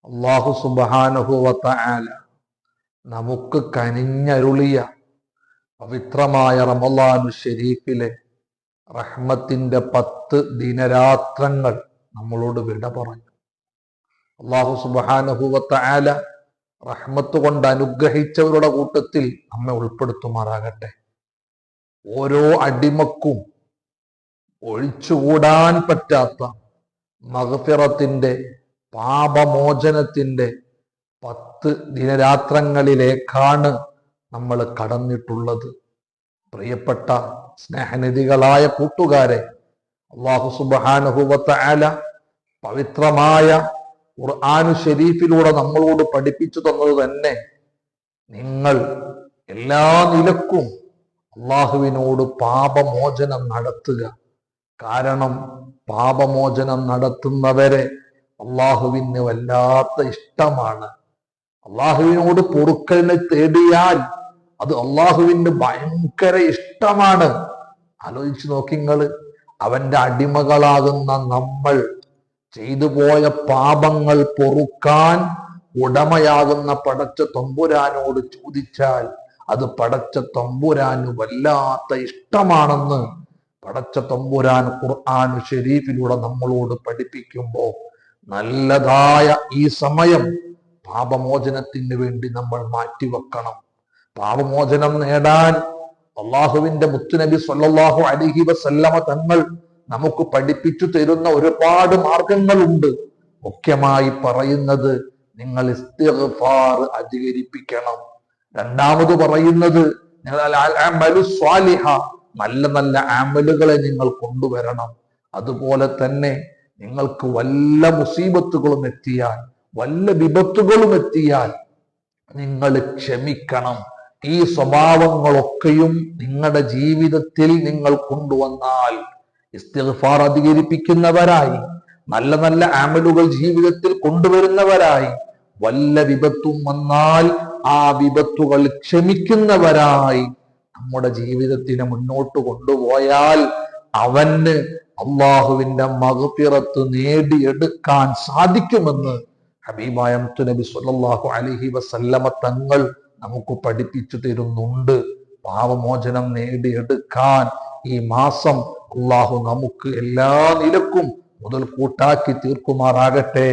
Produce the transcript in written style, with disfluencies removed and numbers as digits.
അല്ലാഹു സുബ്ഹാനഹു വ തആല നമുക്ക് കനിഞ്ഞരുളിയ പവിത്രമായ റമളാനു ശരീഫിലെ റഹ്മത്തിന്റെ 10 ദിനരാത്രങ്ങൾ നമ്മളോട് വിട പറഞ്ഞു. അല്ലാഹു സുബ്ഹാനഹു വ തആല റഹ്മത്ത് കൊണ്ട് അനുഗ്രഹിച്ചവരുടെ കൂട്ടത്തിൽ നമ്മെ ഉൾപ്പെടുത്തുമാറാകട്ടെ. ഓരോ അടിമക്കും ഒഴിച്ചുകൂടാൻ പറ്റാത്ത മഗ്ഫിറത്തിന്റെ, പാപമോചനത്തിന്റെ 10 ദിനരാത്രങ്ങളിലേക്കാണ് നമ്മൾ കടന്നിട്ടുള്ളത്. പ്രിയപ്പെട്ട സ്നേഹനിധികളായ കൂട്ടുകാരെ, അല്ലാഹു സുബ്ഹാനഹു വ തആല പവിത്രമായ ഖുർആൻ ശരീഫിലൂടെ നമ്മളോട് പഠിപ്പിച്ചു തന്നത് തന്നെ നിങ്ങൾ എല്ലാ നിലക്കും അള്ളാഹുവിനോട് പാപമോചനം നടത്തുക. കാരണം പാപമോചനം നടത്തുന്നവരെ അള്ളാഹുവിന് വല്ലാത്ത ഇഷ്ടമാണ്. അള്ളാഹുവിനോട് പൊറുക്കലിനെ തേടിയാൽ അത് അള്ളാഹുവിന് ഭയങ്കര ഇഷ്ടമാണ്. ആലോചിച്ചു നോക്കിങ്ങള്, അവന്റെ അടിമകളാകുന്ന നമ്മൾ ചെയ്തു പോയ പാപങ്ങൾ പൊറുക്കാൻ ഉടമയാകുന്ന പടച്ച തമ്പുരാനോട് ചോദിച്ചാൽ അത് പടച്ച തമ്പുരാന് വല്ലാത്ത ഇഷ്ടമാണെന്ന് പടച്ച തമ്പുരാൻ ഖുർആൻ ശരീഫിലൂടെ നമ്മളോട് പഠിപ്പിക്കുമ്പോൾ നല്ലതായ ഈ സമയം പാപമോചനത്തിന് വേണ്ടി നമ്മൾ മാറ്റിവെക്കണം. പാപമോചനം നേടാൻ അള്ളാഹുവിന്റെ മുത്തുനബി സ്വല്ലല്ലാഹു അലൈഹി വസല്ലമ തങ്ങൾ നമുക്ക് പഠിപ്പിച്ചു തരുന്ന ഒരുപാട് മാർഗങ്ങളുണ്ട്. മുഖ്യമായി പറയുന്നത് നിങ്ങൾ ഇസ്തിഗ്ഫാർ അധികരിപ്പിക്കണം. രണ്ടാമത് പറയുന്നത് നല്ല നല്ല അമലുകളെ നിങ്ങൾ കൊണ്ടുവരണം. അതുപോലെ തന്നെ നിങ്ങൾക്ക് വല്ല മുസീബത്തുകളും എത്തിയാൽ, വല്ല വിപത്തുകളും എത്തിയാൽ നിങ്ങൾ ക്ഷമിക്കണം. ഈ സ്വഭാവങ്ങളൊക്കെയും നിങ്ങളുടെ ജീവിതത്തിൽ നിങ്ങൾ കൊണ്ടുവന്നാൽ, ഇസ്തിഗ്ഫാർ അധികരിപ്പിക്കുന്നവരായി, നല്ല നല്ല അമലുകൾ ജീവിതത്തിൽ കൊണ്ടുവരുന്നവരായി, വല്ല വിപത്തും വന്നാൽ ആ വിപത്തുകൾ ക്ഷമിക്കുന്നവരായി നമ്മുടെ ജീവിതത്തിനെ മുന്നോട്ട് കൊണ്ടുപോയാൽ അവന് അള്ളാഹുവിന്റെ മഗ്ഫിറത്ത് നേടിയെടുക്കാൻ സാധിക്കുമെന്ന് ഹബീബായ മുത്തുനബി സ്വല്ലല്ലാഹു അലൈഹി വസല്ലമ തങ്ങൾ നമുക്ക് പഠിപ്പിച്ചു തരുന്നുണ്ട്. പാപമോചനം നേടിയെടുക്കാൻ ഈ മാസം അള്ളാഹു നമുക്ക് എല്ലാ നിലക്കും മുതൽ കൂട്ടാക്കി തീർക്കുമാറാകട്ടെ.